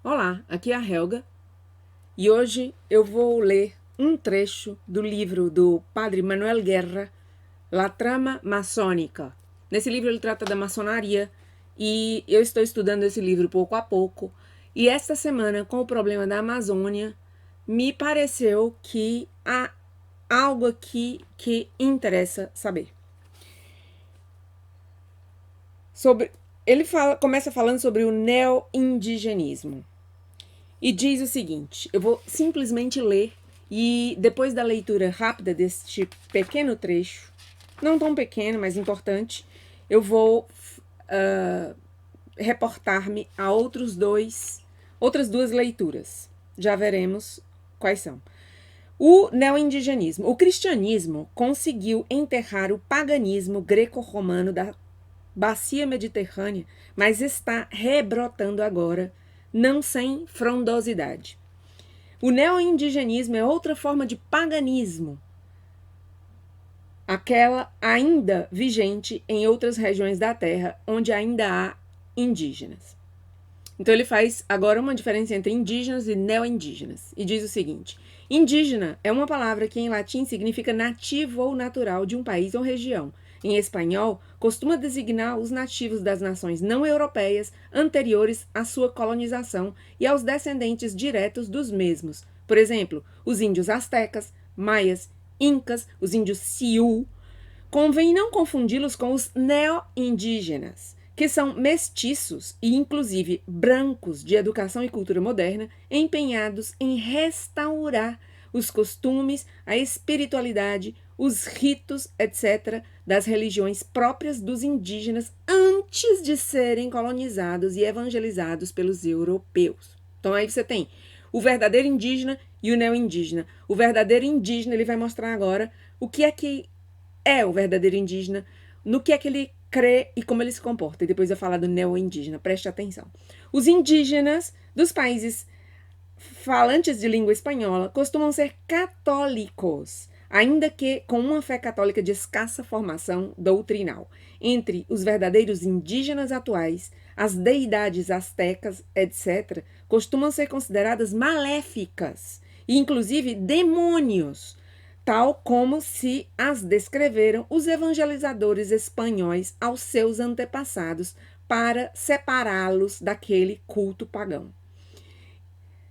Olá, aqui é a Helga e hoje eu vou ler um trecho do livro do padre Manuel Guerra, La Trama Maçônica. Nesse livro ele trata da maçonaria e eu estou estudando esse livro pouco a pouco. E esta semana, com o problema da Amazônia, me pareceu que há algo aqui que interessa saber. Ele começa falando sobre o neo-indigenismo. E diz o seguinte: eu vou simplesmente ler e depois da leitura rápida deste pequeno trecho, não tão pequeno, mas importante, eu vou reportar-me a outras duas leituras. Já veremos quais são. O neoindigenismo. O cristianismo conseguiu enterrar o paganismo greco-romano da bacia mediterrânea, mas está rebrotando agora, não sem frondosidade. O neoindigenismo é outra forma de paganismo, aquela ainda vigente em outras regiões da Terra, onde ainda há indígenas. Então ele faz agora uma diferença entre indígenas e neoindígenas, e diz o seguinte: indígena é uma palavra que em latim significa nativo ou natural de um país ou região. Em espanhol, costuma designar os nativos das nações não europeias anteriores à sua colonização e aos descendentes diretos dos mesmos. Por exemplo, os índios astecas, maias, incas, os índios Sioux. Convém não confundi-los com os neo-indígenas, que são mestiços e, inclusive, brancos de educação e cultura moderna, empenhados em restaurar os costumes, a espiritualidade, os ritos, etc., das religiões próprias dos indígenas antes de serem colonizados e evangelizados pelos europeus. Então aí você tem o verdadeiro indígena e o neo-indígena. O verdadeiro indígena, ele vai mostrar agora o que é o verdadeiro indígena, no que é que ele crê e como ele se comporta. E depois eu falar do neo-indígena, preste atenção. Os indígenas dos países falantes de língua espanhola costumam ser católicos, ainda que com uma fé católica de escassa formação doutrinal. Entre os verdadeiros indígenas atuais, as deidades astecas, etc., costumam ser consideradas maléficas e, inclusive, demônios, tal como se as descreveram os evangelizadores espanhóis aos seus antepassados para separá-los daquele culto pagão.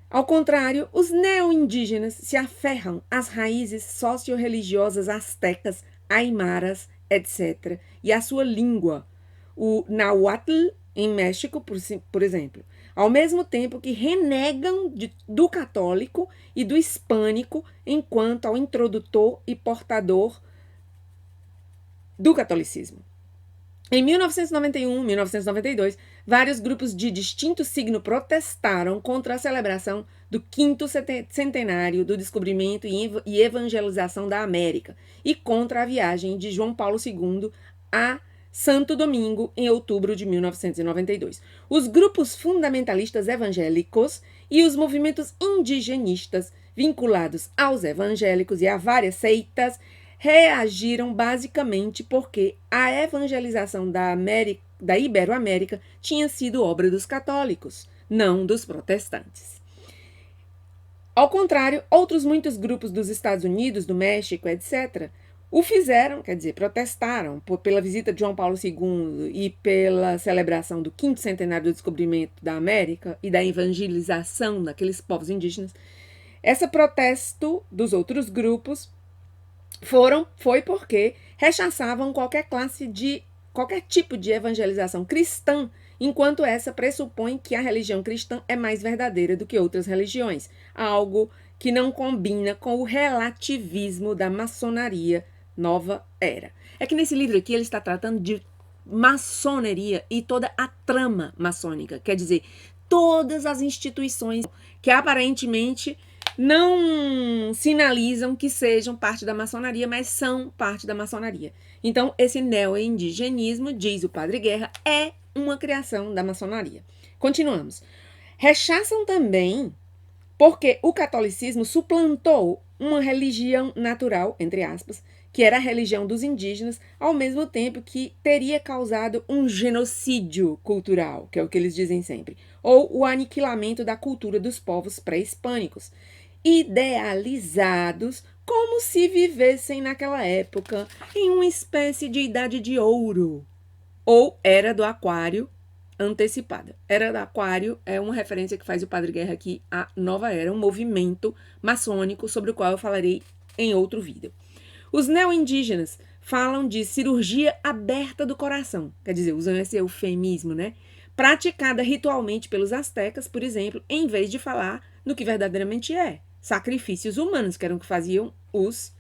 Ao contrário, os neo-indígenas se aferram às raízes socio-religiosas astecas, aimaras, etc., e à sua língua, o náhuatl, em México, por exemplo, ao mesmo tempo que renegam do católico e do hispânico enquanto ao introdutor e portador do catolicismo. Em 1991 e 1992, vários grupos de distinto signo protestaram contra a celebração do 5º centenário do descobrimento e evangelização da América e contra a viagem de João Paulo II a Santo Domingo em outubro de 1992. Os grupos fundamentalistas evangélicos e os movimentos indigenistas vinculados aos evangélicos e a várias seitas reagiram basicamente porque a evangelização da Iberoamérica tinha sido obra dos católicos, não dos protestantes. Ao contrário, outros muitos grupos dos Estados Unidos, do México, etc., o fizeram, quer dizer, protestaram pela visita de João Paulo II e pela celebração do 5º centenário do descobrimento da América e da evangelização daqueles povos indígenas. Esse protesto dos outros grupos foi porque rechaçavam qualquer tipo de evangelização cristã, enquanto essa pressupõe que a religião cristã é mais verdadeira do que outras religiões, algo que não combina com o relativismo da maçonaria nova era. É que nesse livro aqui ele está tratando de maçonaria e toda a trama maçônica, quer dizer, todas as instituições que aparentemente não sinalizam que sejam parte da maçonaria, mas são parte da maçonaria. Então, esse neo-indigenismo, diz o Padre Guerra, é uma criação da maçonaria. Continuamos. Rechaçam também porque o catolicismo suplantou uma religião natural, entre aspas, que era a religião dos indígenas, ao mesmo tempo que teria causado um genocídio cultural, que é o que eles dizem sempre, ou o aniquilamento da cultura dos povos pré-hispânicos, idealizados como se vivessem naquela época em uma espécie de idade de ouro, ou era do aquário antecipada. Era do aquário é uma referência que faz o Padre Guerra aqui à nova era, um movimento maçônico sobre o qual eu falarei em outro vídeo. Os neoindígenas falam de cirurgia aberta do coração, quer dizer, usam esse eufemismo, né? Praticada ritualmente pelos astecas, por exemplo, em vez de falar no que verdadeiramente é, sacrifícios humanos, que eram o que faziam os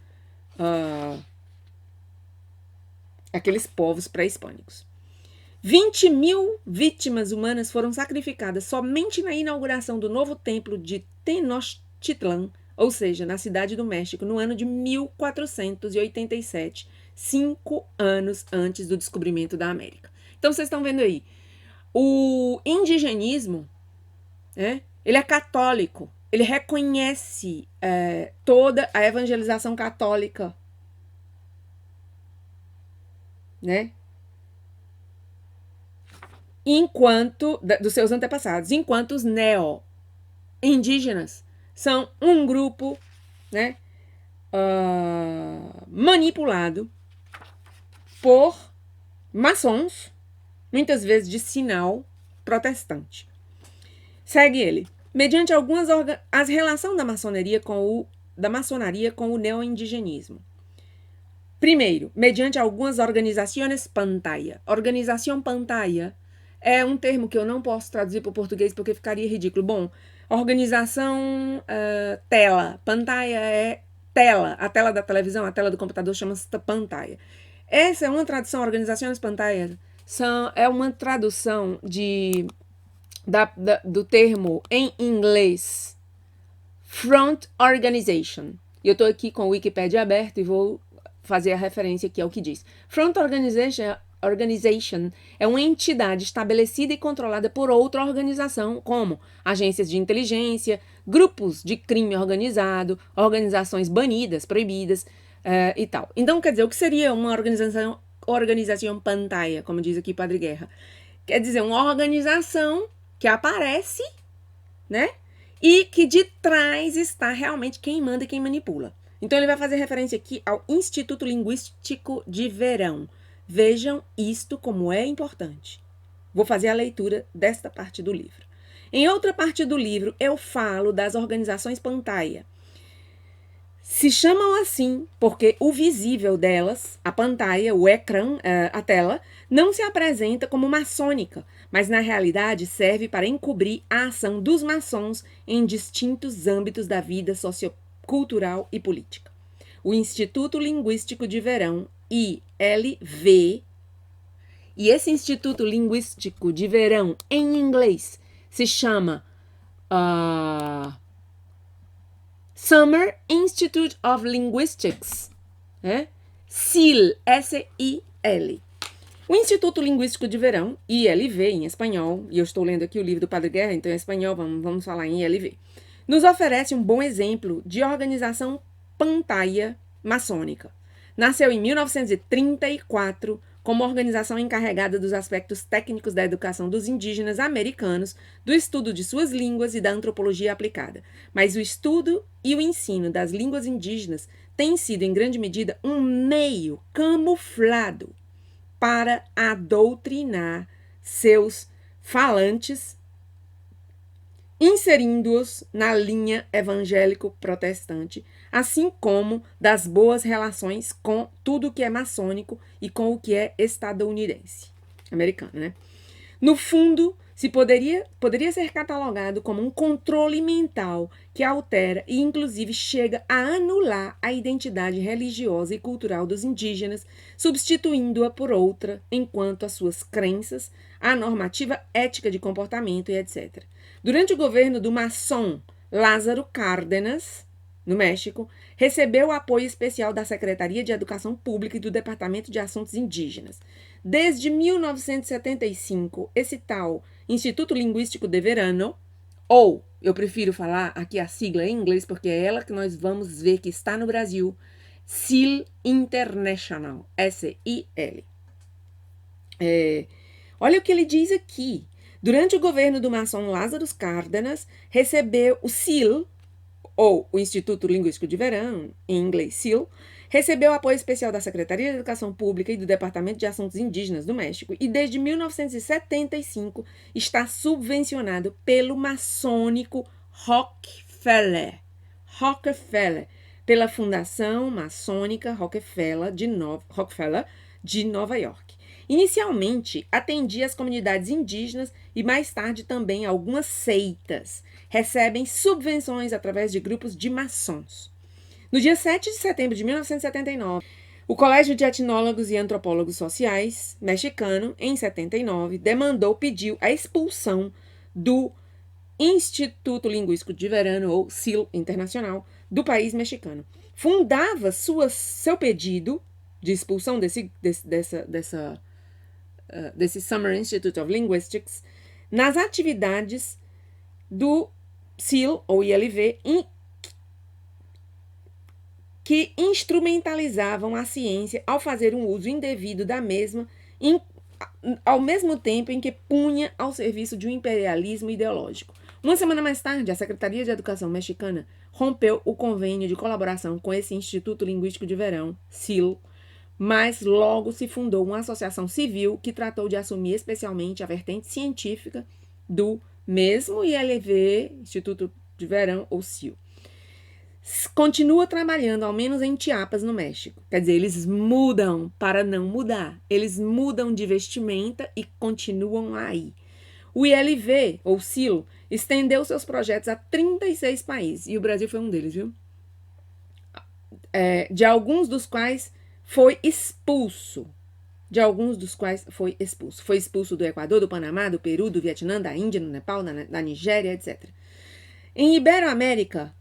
aqueles povos pré-hispânicos. 20 mil vítimas humanas foram sacrificadas somente na inauguração do novo templo de Tenochtitlan, ou seja, na cidade do México, no ano de 1487, 5 anos antes do descobrimento da América. Então, vocês estão vendo aí, o indigenismo, né, ele é católico, ele reconhece toda a evangelização católica, né, dos seus antepassados, enquanto os neo-indígenas são um grupo, né, manipulado por maçons, muitas vezes de sinal protestante. Segue ele. Mediante algumas as relação da maçonaria com o neoindigenismo. Primeiro, mediante algumas organizações pantalla. Organização pantalla é um termo que eu não posso traduzir para o português porque ficaria ridículo. Bom, organização tela. Pantalla é tela. A tela da televisão, a tela do computador chama-se pantalla. Essa é uma tradução, organizações pantalla, é uma tradução do termo em inglês Front Organization. E eu estou aqui com o Wikipedia aberto e vou fazer a referência aqui ao que diz. Front Organization é uma entidade estabelecida e controlada por outra organização, como agências de inteligência, grupos de crime organizado, organizações banidas, proibidas e tal. Então, quer dizer, o que seria uma organização pantalla, como diz aqui Padre Guerra? Quer dizer, uma organização que aparece, né? E que de trás está realmente quem manda e quem manipula. Então, ele vai fazer referência aqui ao Instituto Linguístico de Verão. Vejam isto como é importante. Vou fazer a leitura desta parte do livro. Em outra parte do livro, eu falo das organizações pantalla. Se chamam assim porque o visível delas, a pantalla, o ecrã, a tela, não se apresenta como maçônica, mas na realidade serve para encobrir a ação dos maçons em distintos âmbitos da vida sociocultural e política. O Instituto Linguístico de Verão, ILV, e esse Instituto Linguístico de Verão em inglês se chama Summer Institute of Linguistics, SIL, S-I-L. O Instituto Linguístico de Verão, ILV em espanhol, e eu estou lendo aqui o livro do Padre Guerra, então em espanhol vamos falar em ILV, nos oferece um bom exemplo de organização pantalla maçônica. Nasceu em 1934 como organização encarregada dos aspectos técnicos da educação dos indígenas americanos, do estudo de suas línguas e da antropologia aplicada. Mas o estudo e o ensino das línguas indígenas tem sido, em grande medida, um meio camuflado para adoutrinar seus falantes, inserindo-os na linha evangélico-protestante, assim como das boas relações com tudo que é maçônico e com o que é estadunidense, americano, né? No fundo, poderia ser catalogado como um controle mental que altera e, inclusive, chega a anular a identidade religiosa e cultural dos indígenas, substituindo-a por outra, enquanto as suas crenças, a normativa ética de comportamento e etc. Durante o governo do maçom Lázaro Cárdenas, no México, recebeu o apoio especial da Secretaria de Educação Pública e do Departamento de Assuntos Indígenas. Desde 1975, esse tal Instituto Linguístico de Verano, ou eu prefiro falar aqui a sigla em inglês, porque é ela que nós vamos ver que está no Brasil, SEAL International, S-I-L. Olha o que ele diz aqui. Durante o governo do maçom Lázaro Cárdenas, recebeu o SEAL, ou o Instituto Linguístico de Verão, em inglês SEAL, recebeu apoio especial da Secretaria de Educação Pública e do Departamento de Assuntos Indígenas do México e desde 1975 está subvencionado pelo maçônico Rockefeller, pela Fundação Maçônica Rockefeller de Nova York. Inicialmente, atendia as comunidades indígenas e mais tarde também algumas seitas. Recebem subvenções através de grupos de maçons. No dia 7 de setembro de 1979, o Colégio de Etnólogos e Antropólogos Sociais mexicano, em 79, pediu a expulsão do Instituto Linguístico de Verão, ou SEAL Internacional, do país mexicano. Fundava seu pedido de expulsão desse Summer Institute of Linguistics nas atividades do SEAL, ou ILV, que instrumentalizavam a ciência ao fazer um uso indevido da mesma, ao mesmo tempo em que punha ao serviço de um imperialismo ideológico. Uma semana mais tarde, a Secretaria de Educação mexicana rompeu o convênio de colaboração com esse Instituto Linguístico de Verão, SEAL, mas logo se fundou uma associação civil que tratou de assumir especialmente a vertente científica do mesmo ILV, Instituto de Verão, ou SEAL. Continua trabalhando, ao menos em Chiapas, no México. Quer dizer, eles mudam para não mudar. Eles mudam de vestimenta e continuam aí. O ILV, ou SEAL, estendeu seus projetos a 36 países. E o Brasil foi um deles, viu? De alguns dos quais foi expulso. Foi expulso do Equador, do Panamá, do Peru, do Vietnã, da Índia, do Nepal, da Nigéria, etc. Em Iberoamérica,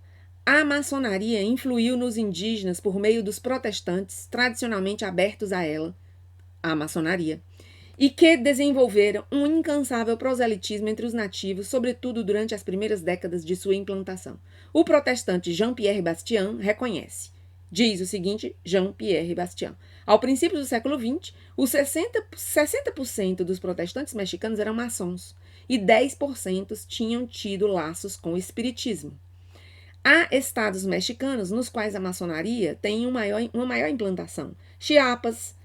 a maçonaria influiu nos indígenas por meio dos protestantes, tradicionalmente abertos a ela, a maçonaria, e que desenvolveram um incansável proselitismo entre os nativos, sobretudo durante as primeiras décadas de sua implantação. O protestante Jean-Pierre Bastian reconhece. Diz o seguinte, Jean-Pierre Bastian. Ao princípio do século XX, os 60% dos protestantes mexicanos eram maçons e 10% tinham tido laços com o espiritismo. Há estados mexicanos nos quais a maçonaria tem uma maior implantação. Chiapas,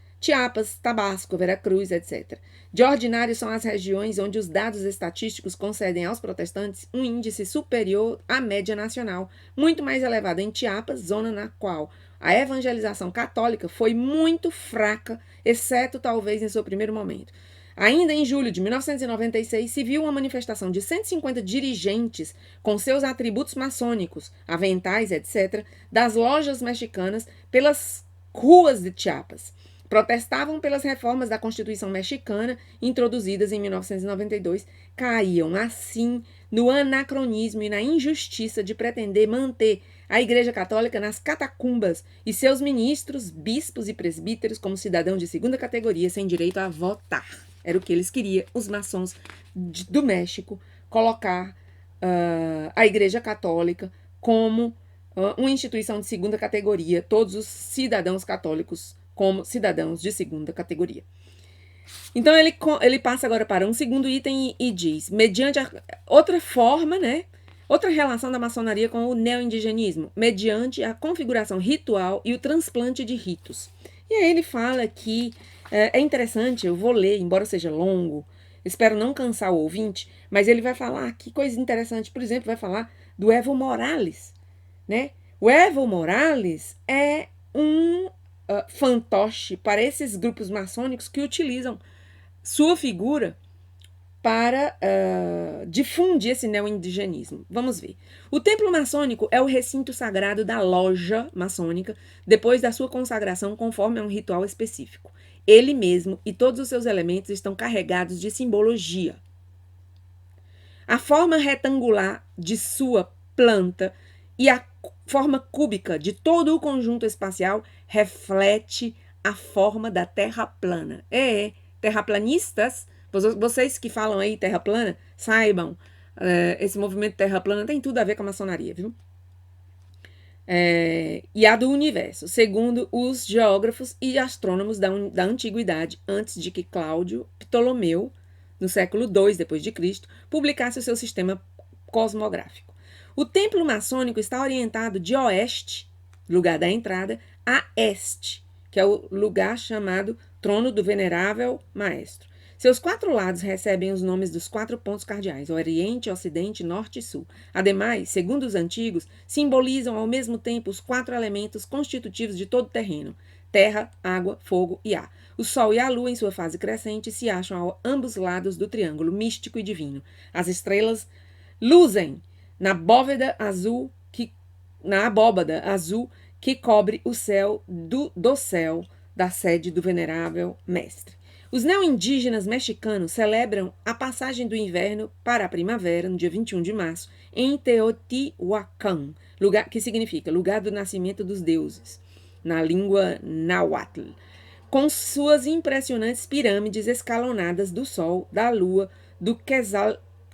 Tabasco, Veracruz, etc. De ordinário, são as regiões onde os dados estatísticos concedem aos protestantes um índice superior à média nacional, muito mais elevado em Chiapas, zona na qual a evangelização católica foi muito fraca, exceto talvez em seu primeiro momento. Ainda em julho de 1996, se viu uma manifestação de 150 dirigentes com seus atributos maçônicos, aventais, etc., das lojas mexicanas pelas ruas de Chiapas. Protestavam pelas reformas da Constituição mexicana introduzidas em 1992, caíam assim no anacronismo e na injustiça de pretender manter a Igreja Católica nas catacumbas e seus ministros, bispos e presbíteros como cidadãos de segunda categoria sem direito a votar. Era o que eles queriam, os maçons do México, colocar a Igreja Católica como uma instituição de segunda categoria, todos os cidadãos católicos como cidadãos de segunda categoria. Então, ele passa agora para um segundo item e diz, mediante outra forma, né? Outra relação da maçonaria com o neoindigenismo, mediante a configuração ritual e o transplante de ritos. E aí ele fala que é interessante, eu vou ler, embora seja longo, espero não cansar o ouvinte, mas ele vai falar que coisa interessante, por exemplo, vai falar do Evo Morales, né? O Evo Morales é um fantoche para esses grupos maçônicos que utilizam sua figura para difundir esse neoindigenismo. Vamos ver. O templo maçônico é o recinto sagrado da loja maçônica depois da sua consagração conforme a um ritual específico. Ele mesmo e todos os seus elementos estão carregados de simbologia. A forma retangular de sua planta e a forma cúbica de todo o conjunto espacial reflete a forma da Terra plana. Terraplanistas, vocês que falam aí Terra plana, saibam, esse movimento Terra plana tem tudo a ver com a maçonaria, viu? e a do universo, segundo os geógrafos e astrônomos da antiguidade, antes de que Cláudio Ptolomeu, no século II d.C., publicasse o seu sistema cosmográfico. O templo maçônico está orientado de oeste, lugar da entrada, a este, que é o lugar chamado Trono do Venerável Maestro. Seus 4 lados recebem os nomes dos 4 pontos cardeais, Oriente, Ocidente, Norte e Sul. Ademais, segundo os antigos, simbolizam ao mesmo tempo os 4 elementos constitutivos de todo o terreno: terra, água, fogo e ar. O Sol e a Lua, em sua fase crescente, se acham a ambos lados do triângulo místico e divino. As estrelas luzem na abóbada azul que cobre o céu do céu da sede do venerável mestre. Os neoindígenas mexicanos celebram a passagem do inverno para a primavera, no dia 21 de março, em Teotihuacan, lugar, que significa lugar do nascimento dos deuses, na língua náhuatl, com suas impressionantes pirâmides escalonadas do Sol, da Lua, do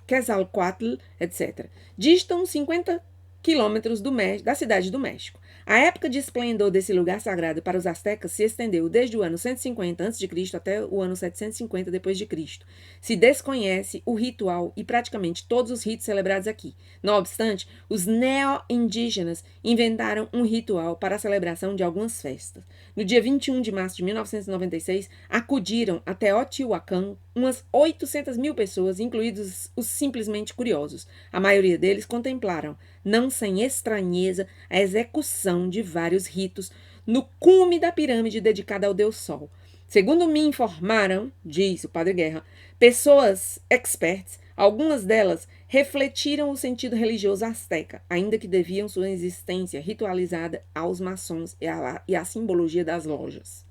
Quetzalcoatl, etc. Distam 50 quilômetros da cidade do México. A época de esplendor desse lugar sagrado para os astecas se estendeu desde o ano 150 a.C. até o ano 750 d.C. Se desconhece o ritual e praticamente todos os ritos celebrados aqui. Não obstante, os neo-indígenas inventaram um ritual para a celebração de algumas festas. No dia 21 de março de 1996, acudiram a Teotihuacan umas 800 mil pessoas, incluídos os simplesmente curiosos. A maioria deles contemplaram, não sem estranheza, a execução de vários ritos no cume da pirâmide dedicada ao Deus Sol. Segundo me informaram, diz o Padre Guerra, pessoas experts, algumas delas refletiram o sentido religioso asteca, ainda que deviam sua existência ritualizada aos maçons e à simbologia das lojas.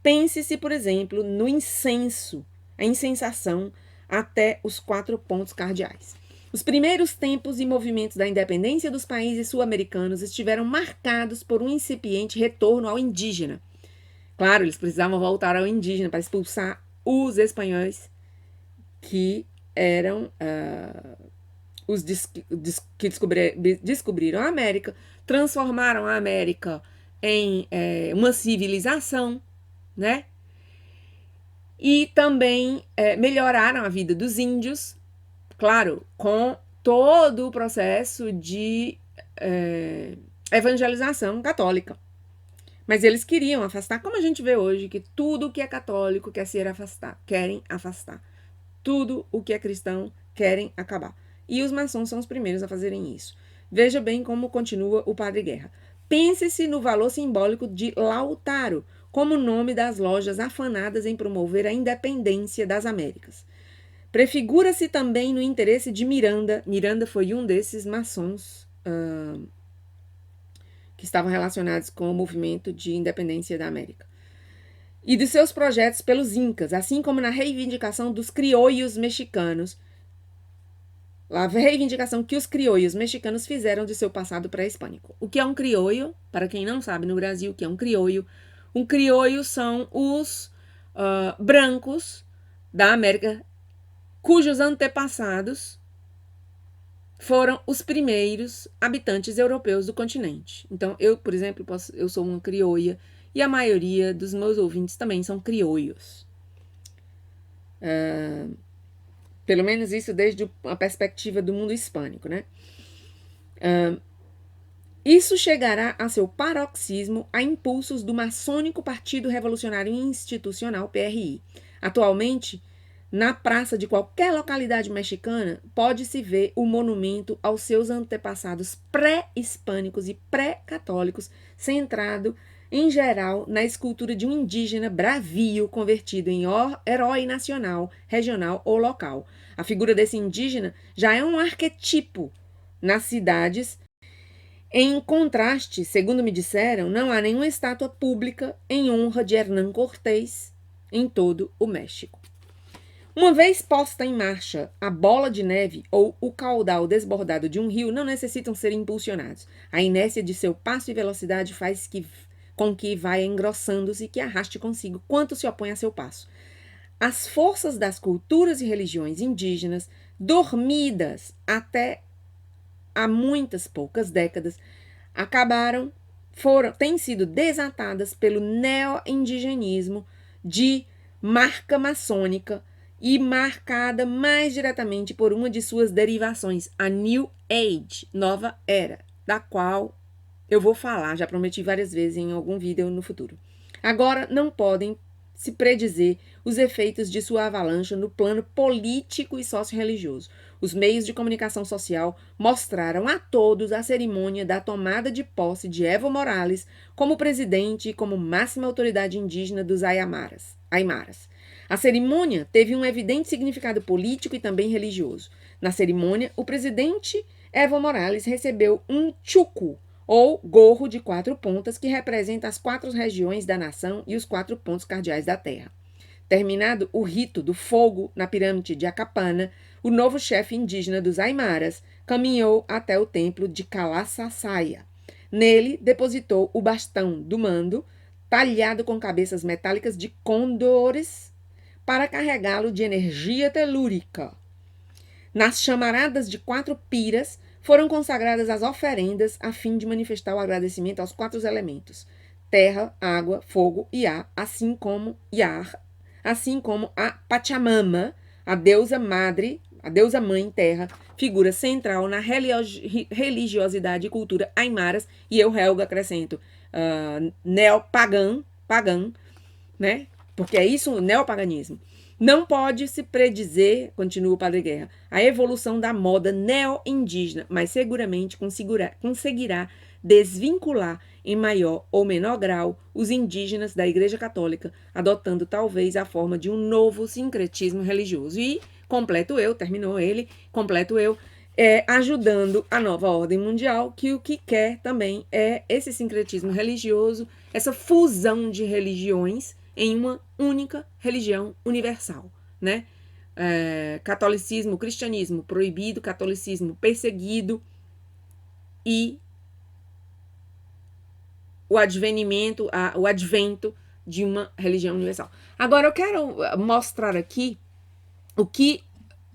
Pense-se, por exemplo, no incenso, a incensação até os 4 pontos cardeais. Os primeiros tempos e movimentos da independência dos países sul-americanos estiveram marcados por um incipiente retorno ao indígena. Claro, eles precisavam voltar ao indígena para expulsar os espanhóis que eram os que descobriram a América, transformaram a América em uma civilização, né? E também melhoraram a vida dos índios, claro, com todo o processo de evangelização católica. Mas eles queriam afastar, como a gente vê hoje, que tudo o que é católico querem afastar. Tudo o que é cristão querem acabar. E os maçons são os primeiros a fazerem isso. Veja bem como continua o Padre Guerra. Pense-se no valor simbólico de Lautaro, como nome das lojas afanadas em promover a independência das Américas. Prefigura-se também no interesse de Miranda. Miranda foi um desses maçons que estavam relacionados com o movimento de independência da América. E de seus projetos pelos incas, assim como na reivindicação dos criollos mexicanos, a reivindicação que os criollos mexicanos fizeram de seu passado pré-hispânico. O que é um criollo? Para quem não sabe no Brasil o que é um criollo? Um criollo são os brancos da América cujos antepassados foram os primeiros habitantes europeus do continente. Então, eu, por exemplo, eu sou uma crioula e a maioria dos meus ouvintes também são criolhos. Pelo menos isso desde a perspectiva do mundo hispânico, né? Isso chegará a seu paroxismo a impulsos do maçônico Partido Revolucionário Institucional, PRI. Atualmente, na praça de qualquer localidade mexicana, pode-se ver o monumento aos seus antepassados pré-hispânicos e pré-católicos, centrado, em geral, na escultura de um indígena bravio convertido em herói nacional, regional ou local. A figura desse indígena já é um arquetipo nas cidades. Em contraste, segundo me disseram, não há nenhuma estátua pública em honra de Hernán Cortés em todo o México. Uma vez posta em marcha, a bola de neve ou o caudal desbordado de um rio não necessitam ser impulsionados. A inércia de seu passo e velocidade faz com que vá engrossando-se e que arraste consigo quanto se opõe a seu passo. As forças das culturas e religiões indígenas, dormidas até há muitas poucas décadas, têm sido desatadas pelo neo-indigenismo de marca maçônica e marcada mais diretamente por uma de suas derivações, a New Age, Nova Era, da qual eu vou falar, já prometi várias vezes em algum vídeo no futuro. Agora não podem se predizer os efeitos de sua avalanche no plano político e socio-religioso. Os meios de comunicação social mostraram a todos a cerimônia da tomada de posse de Evo Morales como presidente e como máxima autoridade indígena dos Aimaras. A cerimônia teve um evidente significado político e também religioso. Na cerimônia, o presidente Evo Morales recebeu um chucu, ou gorro de 4 pontas, que representa as 4 regiões da nação e os 4 pontos cardeais da terra. Terminado o rito do fogo na pirâmide de Acapana, o novo chefe indígena dos Aimaras caminhou até o templo de Calaçaçaia. Nele, depositou o bastão do mando, talhado com cabeças metálicas de condores, para carregá-lo de energia telúrica. Nas chamaradas de 4 piras, foram consagradas as oferendas a fim de manifestar o agradecimento aos 4 elementos: terra, água, fogo e ar, assim como a Pachamama, a deusa madre, a deusa mãe terra, figura central na religiosidade e cultura aimaras, e eu, Helga, acrescento neopagã, né? Porque é isso, o neopaganismo. Não pode se predizer, continua o Padre Guerra, a evolução da moda neo-indígena, mas seguramente conseguirá desvincular em maior ou menor grau os indígenas da Igreja Católica, adotando talvez a forma de um novo sincretismo religioso. E completo eu, ajudando a nova ordem mundial, que o que quer também é esse sincretismo religioso, essa fusão de religiões em uma única religião universal, né? Catolicismo, cristianismo proibido, catolicismo perseguido e o advento de uma religião universal. Agora eu quero mostrar aqui o que,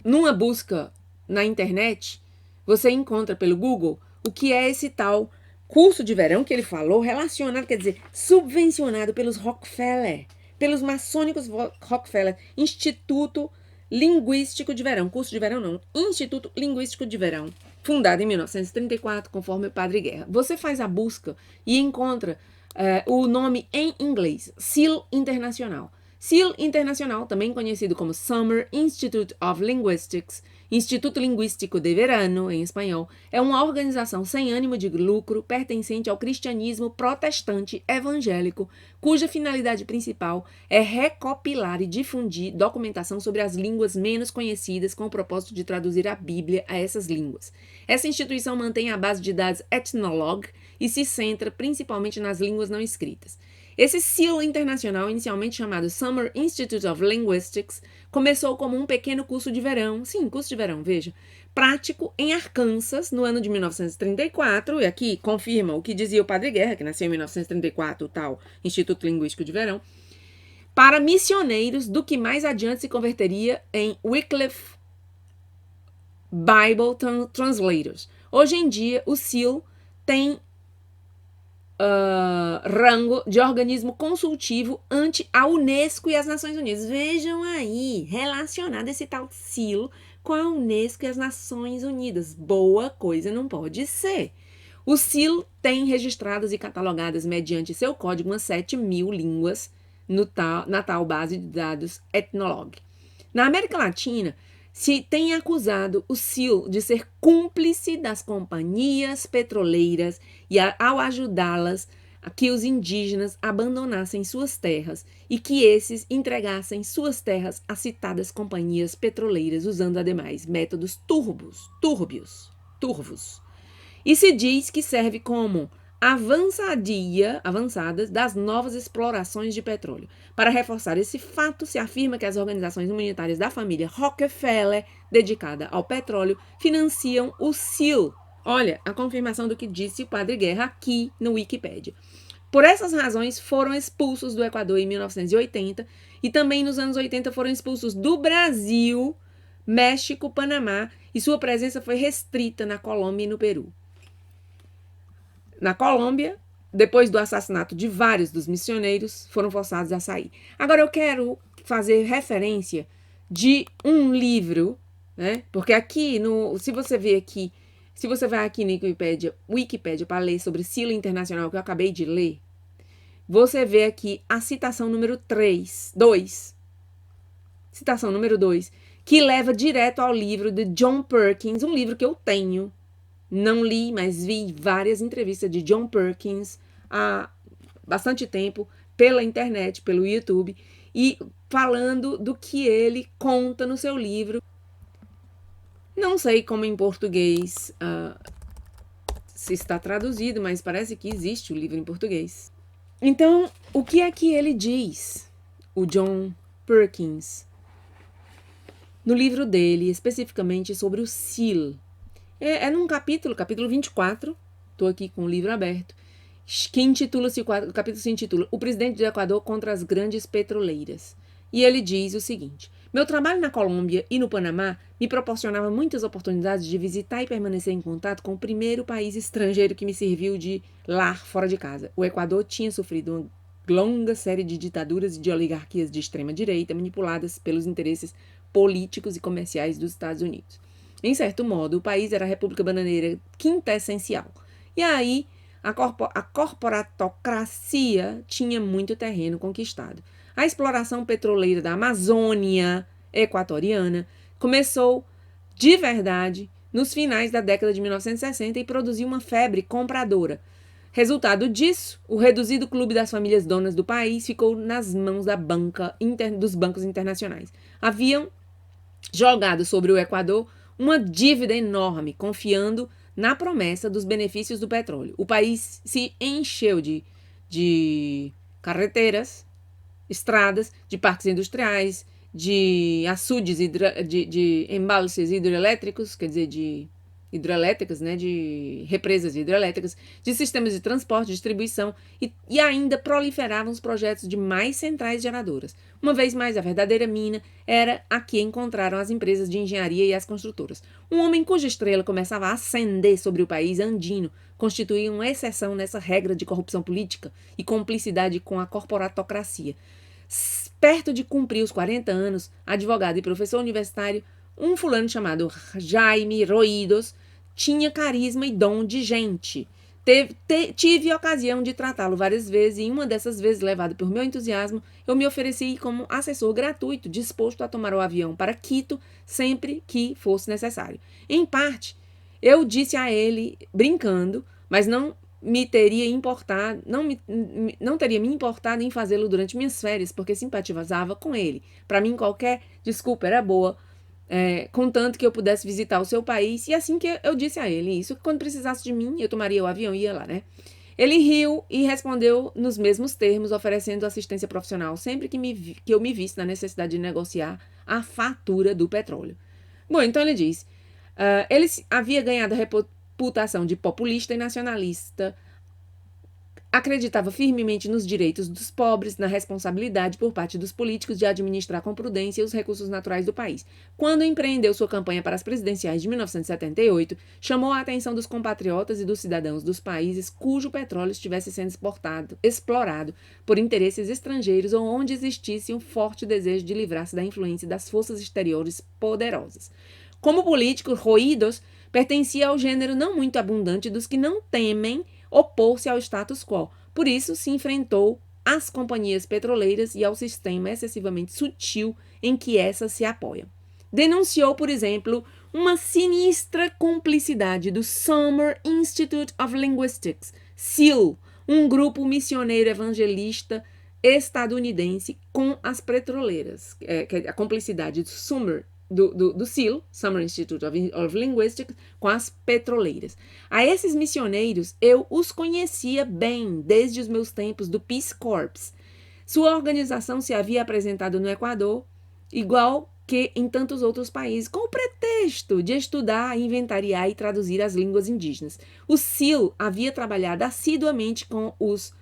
numa busca na internet, você encontra pelo Google o que é esse tal curso de verão que ele falou, relacionado, quer dizer, subvencionado pelos Rockefeller, pelos maçônicos Rockefeller, Instituto Linguístico de Verão, curso de verão não, Instituto Linguístico de Verão, fundado em 1934, conforme o Padre Guerra. Você faz a busca e encontra o nome em inglês, SEAL Internacional. SEAL Internacional, também conhecido como Summer Institute of Linguistics, Instituto Linguístico de Verano, em espanhol, é uma organização sem ânimo de lucro pertencente ao cristianismo protestante evangélico, cuja finalidade principal é recopilar e difundir documentação sobre as línguas menos conhecidas com o propósito de traduzir a Bíblia a essas línguas. Essa instituição mantém a base de dados Ethnologue e se centra principalmente nas línguas não escritas. Esse SEAL internacional, inicialmente chamado Summer Institute of Linguistics, começou como um pequeno curso de verão, veja, prático em Arkansas, no ano de 1934, e aqui confirma o que dizia o Padre Guerra, que nasceu em 1934, o tal Instituto Linguístico de Verão, para missioneiros do que mais adiante se converteria em Wycliffe Bible Translators. Hoje em dia, o SEAL tem rango de organismo consultivo ante a Unesco e as Nações Unidas. Vejam aí, relacionado esse tal SEAL com a Unesco e as Nações Unidas. Boa coisa não pode ser. O SEAL tem registradas e catalogadas mediante seu código umas 7.000 línguas na tal base de dados Ethnologue. Na América Latina, se tem acusado o SEAL de ser cúmplice das companhias petroleiras e ao ajudá-las a que os indígenas abandonassem suas terras e que esses entregassem suas terras a citadas companhias petroleiras, usando ademais métodos turvos. E se diz que serve como avançadas das novas explorações de petróleo. Para reforçar esse fato, se afirma que as organizações humanitárias da família Rockefeller, dedicada ao petróleo, financiam o SEAL. Olha, a confirmação do que disse o Padre Guerra aqui no Wikipedia. Por essas razões, foram expulsos do Equador em 1980 e também nos anos 80 foram expulsos do Brasil, México, Panamá, e sua presença foi restrita na Colômbia e no Peru. na Colômbia, depois do assassinato de vários dos missioneiros, foram forçados a sair. Agora eu quero fazer referência de um livro, né? Porque aqui, se você vai aqui na Wikipédia para ler sobre Silo Internacional, que eu acabei de ler, você vê aqui a citação número 2, citação número 2, que leva direto ao livro de John Perkins, um livro que eu tenho, não li, mas vi várias entrevistas de John Perkins há bastante tempo, pela internet, pelo YouTube, e falando do que ele conta no seu livro. Não sei como em português se está traduzido, mas parece que existe o livro em português. Então, o que é que ele diz, o John Perkins, no livro dele, especificamente sobre o SEAL? É num capítulo 24, estou aqui com o livro aberto, que o capítulo se intitula O Presidente do Equador contra as Grandes Petroleiras. E ele diz o seguinte: meu trabalho na Colômbia e no Panamá me proporcionava muitas oportunidades de visitar e permanecer em contato com o primeiro país estrangeiro que me serviu de lar fora de casa. O Equador tinha sofrido uma longa série de ditaduras e de oligarquias de extrema-direita manipuladas pelos interesses políticos e comerciais dos Estados Unidos. Em certo modo, o país era a República Bananeira quintessencial. E aí, a corporatocracia tinha muito terreno conquistado. A exploração petroleira da Amazônia equatoriana começou de verdade nos finais da década de 1960 e produziu uma febre compradora. Resultado disso, o reduzido clube das famílias donas do país ficou nas mãos dos bancos internacionais. Haviam jogado sobre o Equador uma dívida enorme, confiando na promessa dos benefícios do petróleo. O país se encheu de carreteras, estradas, de parques industriais, de açudes, de embalses hidrelétricos, quer dizer, de hidrelétricas, né, de represas hidrelétricas, de sistemas de transporte, distribuição, e ainda proliferavam os projetos de mais centrais geradoras. Uma vez mais, a verdadeira mina era a que encontraram as empresas de engenharia e as construtoras. Um homem cuja estrela começava a ascender sobre o país andino constituía uma exceção nessa regra de corrupção política e cumplicidade com a corporatocracia. Perto de cumprir os 40 anos, advogado e professor universitário, um fulano chamado Jaime Roídos tinha carisma e dom de gente. Tive a ocasião de tratá-lo várias vezes e em uma dessas vezes, levado por meu entusiasmo, eu me ofereci como assessor gratuito, disposto a tomar o avião para Quito sempre que fosse necessário. Em parte, eu disse a ele, brincando, mas não teria me importado em fazê-lo durante minhas férias, porque simpatizava com ele. Para mim, qualquer desculpa era boa, contanto que eu pudesse visitar o seu país. E assim que eu disse a ele isso, quando precisasse de mim, eu tomaria o avião e ia lá, né? Ele riu e respondeu nos mesmos termos, oferecendo assistência profissional sempre que eu me visse na necessidade de negociar a fatura do petróleo. Bom, então ele diz, ele havia ganhado a reputação de populista e nacionalista, acreditava firmemente nos direitos dos pobres, na responsabilidade por parte dos políticos de administrar com prudência os recursos naturais do país. Quando empreendeu sua campanha para as presidenciais de 1978, chamou a atenção dos compatriotas e dos cidadãos dos países cujo petróleo estivesse sendo explorado por interesses estrangeiros ou onde existisse um forte desejo de livrar-se da influência das forças exteriores poderosas. Como político, Roídos pertencia ao gênero não muito abundante dos que não temem opor-se ao status quo. Por isso, se enfrentou às companhias petroleiras e ao sistema excessivamente sutil em que essas se apoiam. Denunciou, por exemplo, uma sinistra cumplicidade do Summer Institute of Linguistics, SEAL, um grupo missioneiro evangelista estadunidense, com as petroleiras. A cumplicidade do SEAL, Summer Institute of Linguistics, com as petroleiras. A esses missioneiros, eu os conhecia bem desde os meus tempos do Peace Corps. Sua organização se havia apresentado no Equador, igual que em tantos outros países, com o pretexto de estudar, inventariar e traduzir as línguas indígenas. O SEAL havia trabalhado assiduamente com os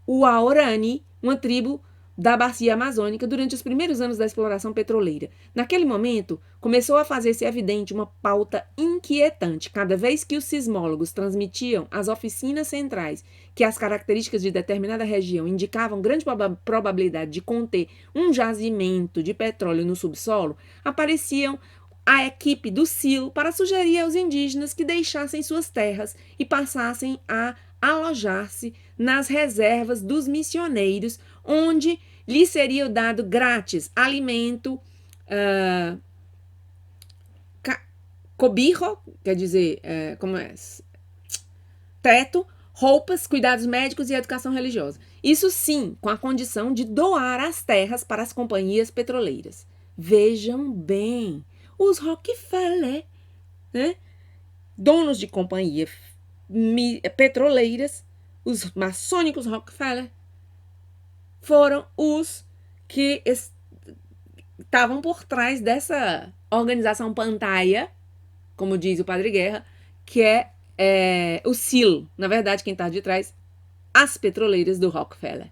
Huaorani, uma tribo da bacia amazônica durante os primeiros anos da exploração petroleira. Naquele momento, começou a fazer-se evidente uma pauta inquietante. Cada vez que os sismólogos transmitiam às oficinas centrais que as características de determinada região indicavam grande probabilidade de conter um jazimento de petróleo no subsolo, apareciam a equipe do SEAL para sugerir aos indígenas que deixassem suas terras e passassem a alojar-se nas reservas dos missioneiros, onde lhes seria dado grátis alimento, cobijo, quer dizer, teto, roupas, cuidados médicos e educação religiosa. Isso sim, com a condição de doar as terras para as companhias petroleiras. Vejam bem, os Rockefeller, né, donos de companhias petroleiras, os maçônicos Rockefeller, foram os que estavam por trás dessa organização pantaia, como diz o Padre Guerra, que é o SEAL. Na verdade, quem está de trás, as petroleiras do Rockefeller.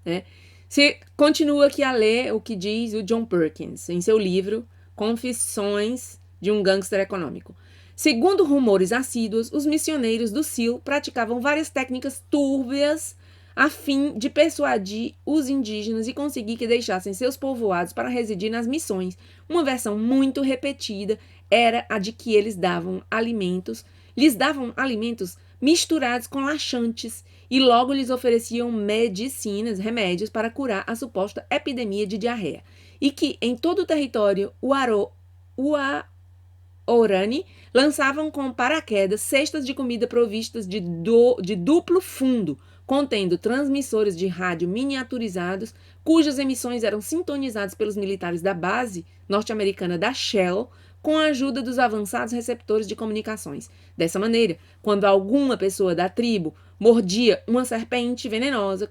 Né? Você continua aqui a ler o que diz o John Perkins em seu livro Confissões de um Gangster Econômico. Segundo rumores assíduos, os missioneiros do SEAL praticavam várias técnicas túrbias a fim de persuadir os indígenas e conseguir que deixassem seus povoados para residir nas missões. Uma versão muito repetida era a de que lhes davam alimentos misturados com laxantes e logo lhes ofereciam remédios para curar a suposta epidemia de diarreia. E que em todo o território Uaorani lançavam com paraquedas cestas de comida provistas de duplo fundo, contendo transmissores de rádio miniaturizados, cujas emissões eram sintonizadas pelos militares da base norte-americana da Shell, com a ajuda dos avançados receptores de comunicações. Dessa maneira, quando alguma pessoa da tribo mordia uma serpente venenosa,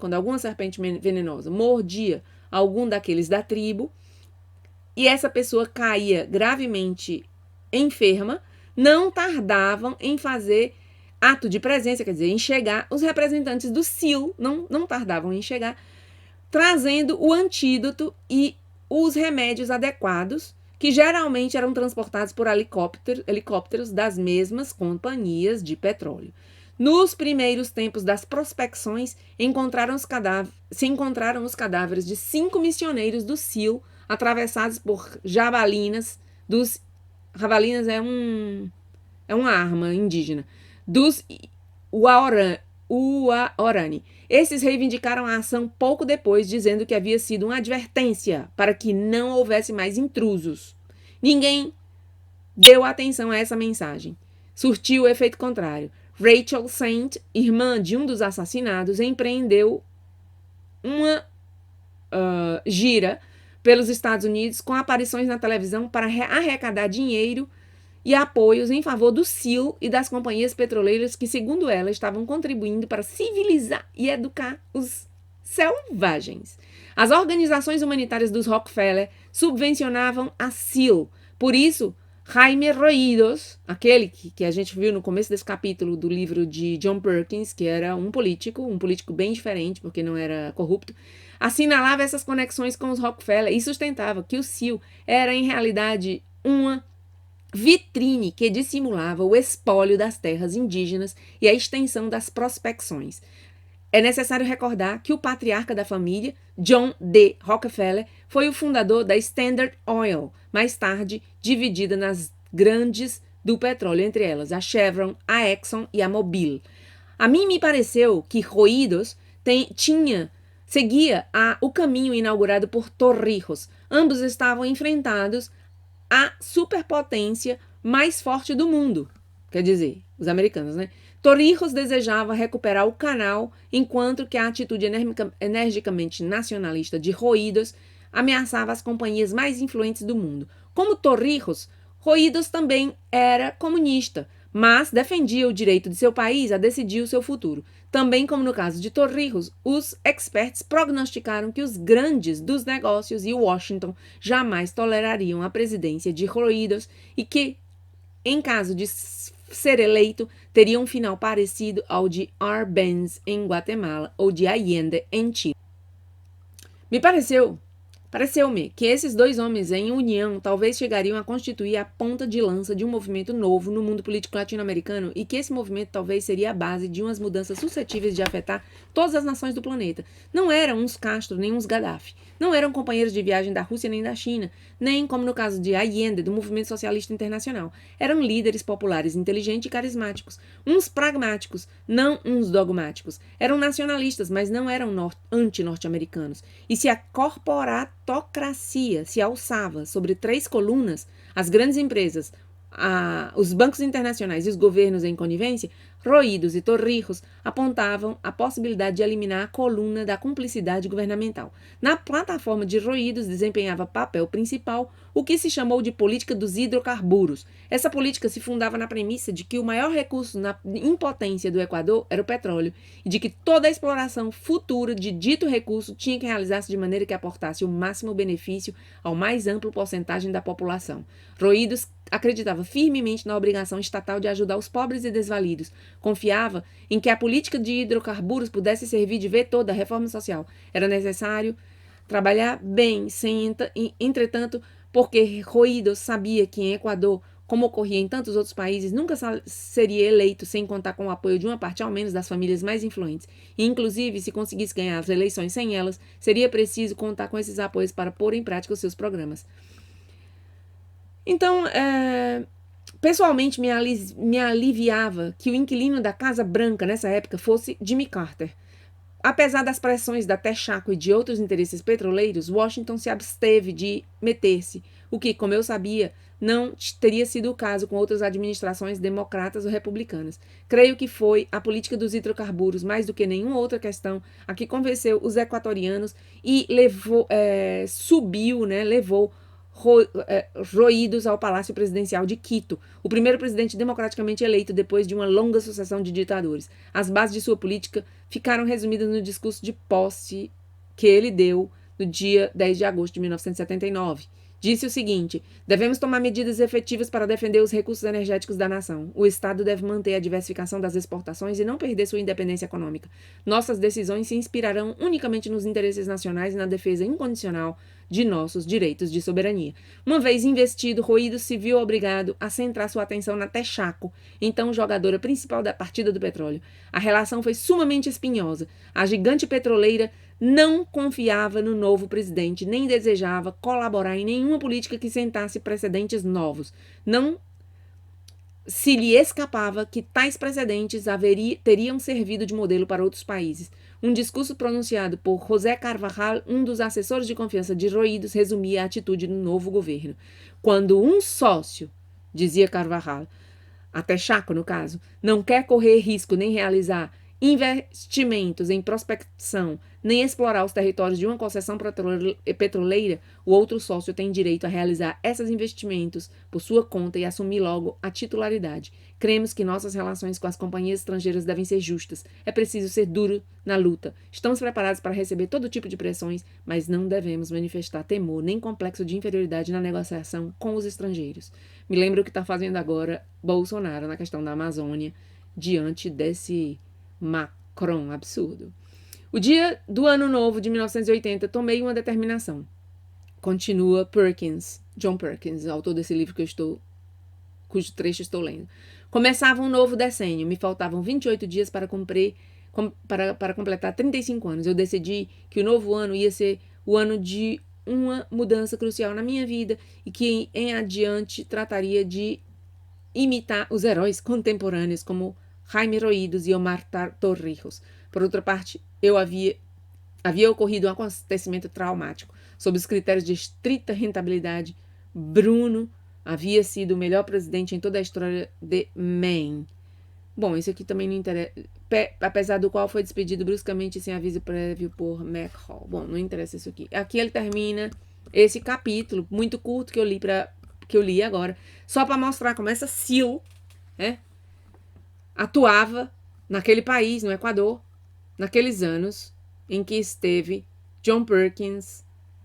mordia algum daqueles da tribo, e essa pessoa caía gravemente enferma, não tardavam em fazer ato de presença, quer dizer, em chegar, os representantes do SEAL não tardavam em chegar, trazendo o antídoto e os remédios adequados, que geralmente eram transportados por helicópteros das mesmas companhias de petróleo. Nos primeiros tempos das prospecções, se encontraram os cadáveres de 5 missioneiros do SEAL, atravessados por javalinas. Javalinas é uma arma indígena. Dos Uaorani. Esses reivindicaram a ação pouco depois, dizendo que havia sido uma advertência para que não houvesse mais intrusos. Ninguém deu atenção a essa mensagem. Surtiu o efeito contrário. Rachel Saint, irmã de um dos assassinados, empreendeu uma gira pelos Estados Unidos com aparições na televisão para arrecadar dinheiro e apoios em favor do SEAL e das companhias petroleiras que, segundo ela, estavam contribuindo para civilizar e educar os selvagens. As organizações humanitárias dos Rockefeller subvencionavam a SEAL. Por isso, Jaime Roídos, aquele que a gente viu no começo desse capítulo do livro de John Perkins, que era um político bem diferente, porque não era corrupto, assinalava essas conexões com os Rockefeller e sustentava que o SEAL era, em realidade, uma vitrine que dissimulava o espólio das terras indígenas e a extensão das prospecções. É necessário recordar que o patriarca da família, John D. Rockefeller, foi o fundador da Standard Oil, mais tarde dividida nas grandes do petróleo, entre elas a Chevron, a Exxon e a Mobil. A mim me pareceu que Roídos seguia o caminho inaugurado por Torrijos. Ambos estavam enfrentados à superpotência mais forte do mundo, quer dizer, os americanos, né? Torrijos desejava recuperar o canal, enquanto que a atitude energicamente nacionalista de Roídos ameaçava as companhias mais influentes do mundo. Como Torrijos, Roídos também era comunista, mas defendia o direito de seu país a decidir o seu futuro. Também como no caso de Torrijos, os experts prognosticaram que os grandes dos negócios e Washington jamais tolerariam a presidência de Roídos e que, em caso de ser eleito, teria um final parecido ao de Arbenz em Guatemala ou de Allende em Chile. Pareceu-me que esses dois homens em união talvez chegariam a constituir a ponta de lança de um movimento novo no mundo político latino-americano e que esse movimento talvez seria a base de umas mudanças suscetíveis de afetar todas as nações do planeta. Não eram uns Castro nem uns Gaddafi. Não eram companheiros de viagem da Rússia nem da China, nem, como no caso de Allende, do movimento socialista internacional. Eram líderes populares inteligentes e carismáticos. Uns pragmáticos, não uns dogmáticos. Eram nacionalistas, mas não eram anti-norte-americanos. E se a corporatocracia se alçava sobre 3 colunas, as grandes empresas, os bancos internacionais e os governos em conivência, Roídos e Torrijos apontavam a possibilidade de eliminar a coluna da cumplicidade governamental. Na plataforma de Roídos desempenhava papel principal o que se chamou de política dos hidrocarburos. Essa política se fundava na premissa de que o maior recurso na impotência do Equador era o petróleo e de que toda a exploração futura de dito recurso tinha que realizar-se de maneira que aportasse o máximo benefício ao mais amplo porcentagem da população. Roídos acreditava firmemente na obrigação estatal de ajudar os pobres e desvalidos. Confiava em que a política de hidrocarburos pudesse servir de vetor da reforma social. Era necessário trabalhar bem, entretanto, porque Roídos sabia que em Equador, como ocorria em tantos outros países, nunca seria eleito sem contar com o apoio de uma parte, ao menos, das famílias mais influentes. E, inclusive, se conseguisse ganhar as eleições sem elas, seria preciso contar com esses apoios para pôr em prática os seus programas. Então, pessoalmente, me aliviava que o inquilino da Casa Branca nessa época fosse Jimmy Carter. Apesar das pressões da Texaco e de outros interesses petroleiros, Washington se absteve de meter-se, o que, como eu sabia, não teria sido o caso com outras administrações democratas ou republicanas. Creio que foi a política dos hidrocarburos, mais do que nenhuma outra questão, a que convenceu os equatorianos e levou Roídos ao Palácio Presidencial de Quito, o primeiro presidente democraticamente eleito depois de uma longa sucessão de ditadores. As bases de sua política ficaram resumidas no discurso de posse que ele deu no dia 10 de agosto de 1979. Disse o seguinte: devemos tomar medidas efetivas para defender os recursos energéticos da nação. O Estado deve manter a diversificação das exportações e não perder sua independência econômica. Nossas decisões se inspirarão unicamente nos interesses nacionais e na defesa incondicional de nossos direitos de soberania. Uma vez investido, Roídos se viu obrigado a centrar sua atenção na Texaco, então jogadora principal da partida do petróleo. A relação foi sumamente espinhosa. A gigante petroleira não confiava no novo presidente, nem desejava colaborar em nenhuma política que sentasse precedentes novos. Não se lhe escapava que tais precedentes teriam servido de modelo para outros países. Um discurso pronunciado por José Carvajal, um dos assessores de confiança de Roídos, resumia a atitude do novo governo. Quando um sócio, dizia Carvajal, até Chaco no caso, não quer correr risco nem realizar investimentos em prospecção, nem explorar os territórios de uma concessão petroleira, o outro sócio tem direito a realizar esses investimentos por sua conta e assumir logo a titularidade. Cremos que nossas relações com as companhias estrangeiras devem ser justas. É preciso ser duro na luta. Estamos preparados para receber todo tipo de pressões, mas não devemos manifestar temor nem complexo de inferioridade na negociação com os estrangeiros. Me lembro o que está fazendo agora Bolsonaro na questão da Amazônia, diante desse Macron absurdo. O dia do ano novo de 1980, tomei uma determinação. Continua John Perkins, autor desse livro cujo trecho estou lendo. Começava um novo decênio, me faltavam 28 dias para completar 35 anos. Eu decidi que o novo ano ia ser o ano de uma mudança crucial na minha vida e que em adiante trataria de imitar os heróis contemporâneos como Jaime Roídos e Omar Torrijos. Por outra parte, havia ocorrido um acontecimento traumático. Sob os critérios de estrita rentabilidade, Bruno havia sido o melhor presidente em toda a história de Maine. Bom, isso aqui também não interessa. Apesar do qual foi despedido bruscamente sem aviso prévio por McHall. Bom, não interessa isso aqui. Aqui ele termina esse capítulo muito curto que eu li agora, só para mostrar como essa Sil, atuava naquele país, no Equador, naqueles anos em que esteve John Perkins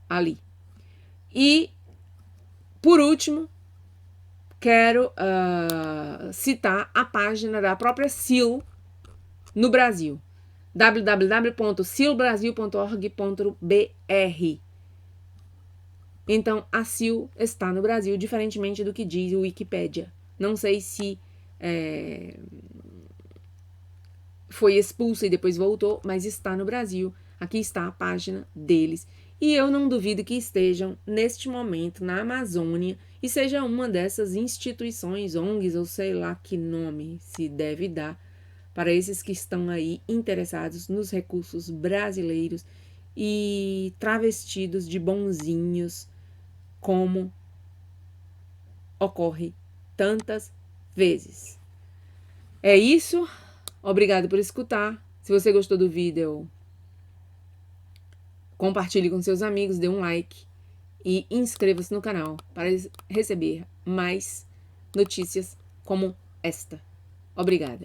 ali. E, por último, quero citar a página da própria Sil no Brasil. www.silbrasil.org.br. Então, a Sil está no Brasil, diferentemente do que diz o Wikipédia. Não sei se foi expulsa e depois voltou, mas está no Brasil. Aqui está a página deles. E eu não duvido que estejam, neste momento, na Amazônia, e seja uma dessas instituições, ONGs, ou sei lá que nome se deve dar, para esses que estão aí interessados nos recursos brasileiros e travestidos de bonzinhos, como ocorre tantas vezes. É isso. Obrigado por escutar. Se você gostou do vídeo, compartilhe com seus amigos, dê um like e inscreva-se no canal para receber mais notícias como esta. Obrigada.